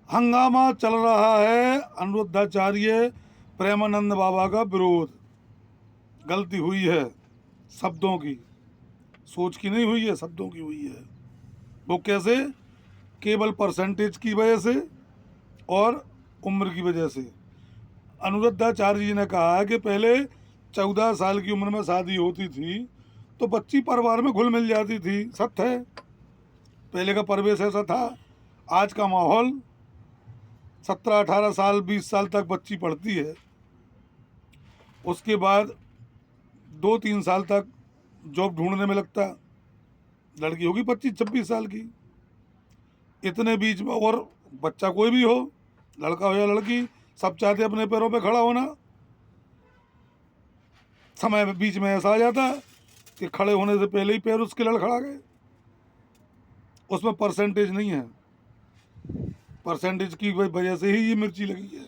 हंगामा चल रहा है अनिरुद्धाचार्य प्रेमानंद बाबा का विरोध। गलती हुई है शब्दों की, सोच की नहीं हुई है, शब्दों की हुई है। वो कैसे? केवल परसेंटेज की वजह से और उम्र की वजह से। अनिरुद्धाचार्य जी ने कहा है कि पहले 14 साल की उम्र में शादी होती थी तो बच्ची परिवार में घुल मिल जाती थी। सत्य है, पहले का परिवेश ऐसा था। आज का माहौल 17-18 साल 20 साल तक बच्ची पढ़ती है, उसके बाद 2-3 साल तक जॉब ढूंढने में लगता है। लड़की होगी 25-26 साल की, इतने बीच में। और बच्चा कोई भी हो, लड़का हो या लड़की, सब चाहते अपने पैरों पे खड़ा होना। समय में बीच में ऐसा आ जाता है कि खड़े होने से पहले ही पैर उसके लड़खड़ा गए। उसमें परसेंटेज नहीं है, परसेंटेज की वजह से ही ये मिर्ची लगी है।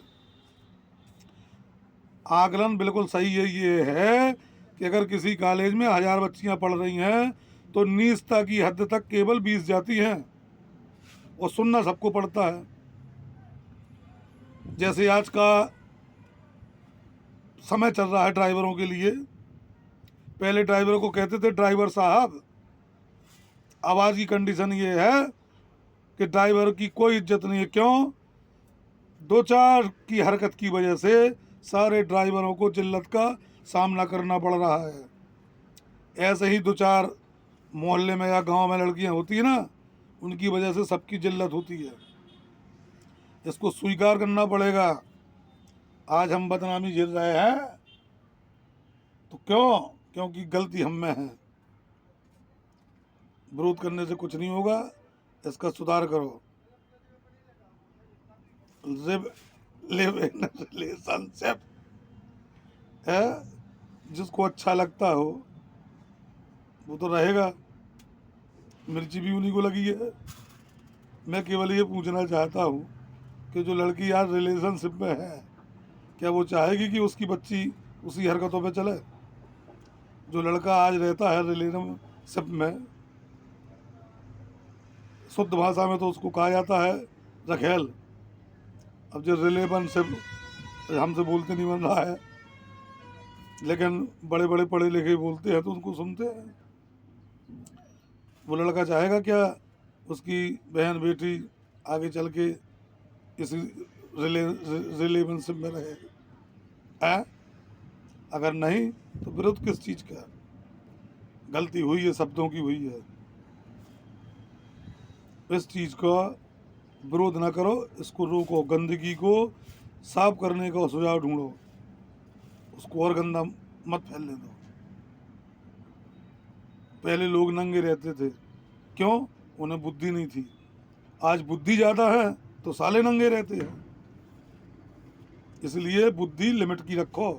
आकलन बिल्कुल सही है। ये है कि अगर किसी कॉलेज में 1000 बच्चियां पढ़ रही हैं तो नीचता की हद तक केवल 20 जाती हैं, और सुनना सबको पड़ता है। जैसे आज का समय चल रहा है ड्राइवरों के लिए, पहले ड्राइवरों को कहते थे ड्राइवर साहब। अब आज की कंडीशन ये है कि ड्राइवर की कोई इज्जत नहीं है। क्यों? 2-4 की हरकत की वजह से सारे ड्राइवरों को जिल्लत का सामना करना पड़ रहा है। ऐसे ही 2-4 मोहल्ले में या गांव में लड़कियां होती है ना, उनकी वजह से सबकी जिल्लत होती है। इसको स्वीकार करना पड़ेगा। आज हम बदनामी झेल रहे हैं तो क्यों? क्योंकि गलती हम में है। विरोध करने से कुछ नहीं होगा, इसका सुधार करो। लिव इन रिलेशनशिप है, जिसको अच्छा लगता हो वो तो रहेगा। मिर्ची भी उन्हीं को लगी है। मैं केवल ये पूछना चाहता हूँ कि जो लड़की आज रिलेशनशिप में है, क्या वो चाहेगी कि उसकी बच्ची उसी हरकतों पे चले? जो लड़का आज रहता है रिलेशनशिप में, शुद्ध भाषा में तो उसको कहा जाता है रखेल। अब जो रिलेशनशिप हमसे बोलते नहीं बन रहा है, लेकिन बड़े बड़े पढ़े लिखे बोलते हैं तो उनको सुनते हैं। वो लड़का चाहेगा क्या उसकी बहन बेटी आगे चल के इसी रिलेशनशिप में रहे? है? अगर नहीं तो विरोध किस चीज़ का? गलती हुई है, शब्दों की हुई है। इस चीज़ का विरोध ना करो, इसको रोको। गंदगी को साफ करने का सुझाव ढूंढो, उसको और गंदा मत फैलने दो। पहले लोग नंगे रहते थे, क्यों? उन्हें बुद्धि नहीं थी। आज बुद्धि ज़्यादा है तो साले नंगे रहते हैं। इसलिए बुद्धि लिमिट की रखो।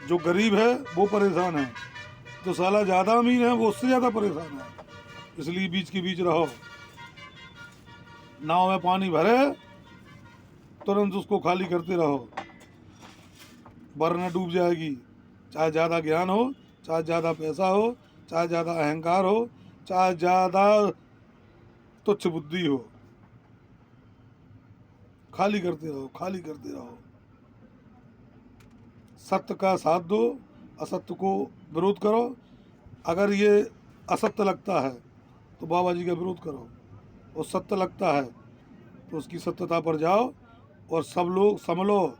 जो गरीब है वो परेशान है, जो साला ज़्यादा अमीर है वो उससे ज़्यादा परेशान है। इसलिए बीच के बीच रहो। नाव में पानी भरे तुरंत उसको खाली करते रहो, वरना डूब जाएगी। चाहे ज़्यादा ज्ञान हो, चाहे ज़्यादा पैसा हो, चाहे ज़्यादा अहंकार हो, चाहे ज़्यादा तुच्छ बुद्धि हो, खाली करते रहो, खाली करते रहो। सत्य का साथ दो, असत्य को विरोध करो। अगर ये असत्य लगता है तो बाबा जी का विरोध करो, और सत्य लगता है तो उसकी सत्यता पर जाओ। और सब लोग संभलो।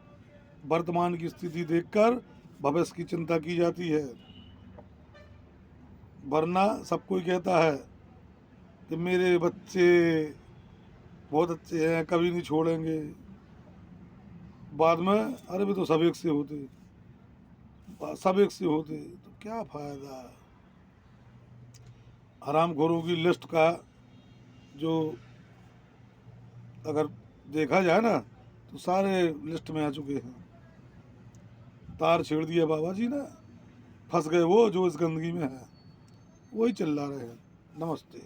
वर्तमान की स्थिति देखकर भविष्य की चिंता की जाती है, वरना सब कोई कहता है कि मेरे बच्चे बहुत अच्छे हैं, कभी नहीं छोड़ेंगे। बाद में अरे भी तो सब एक से होते, सब एक से होते तो क्या फायदा? हरामखोरों की लिस्ट का जो अगर देखा जाए ना तो सारे लिस्ट में आ चुके हैं। तार छेड़ दिया बाबा जी ने, फंस गए वो जो इस गंदगी में है, वही चिल्ला रहे हैं। नमस्ते।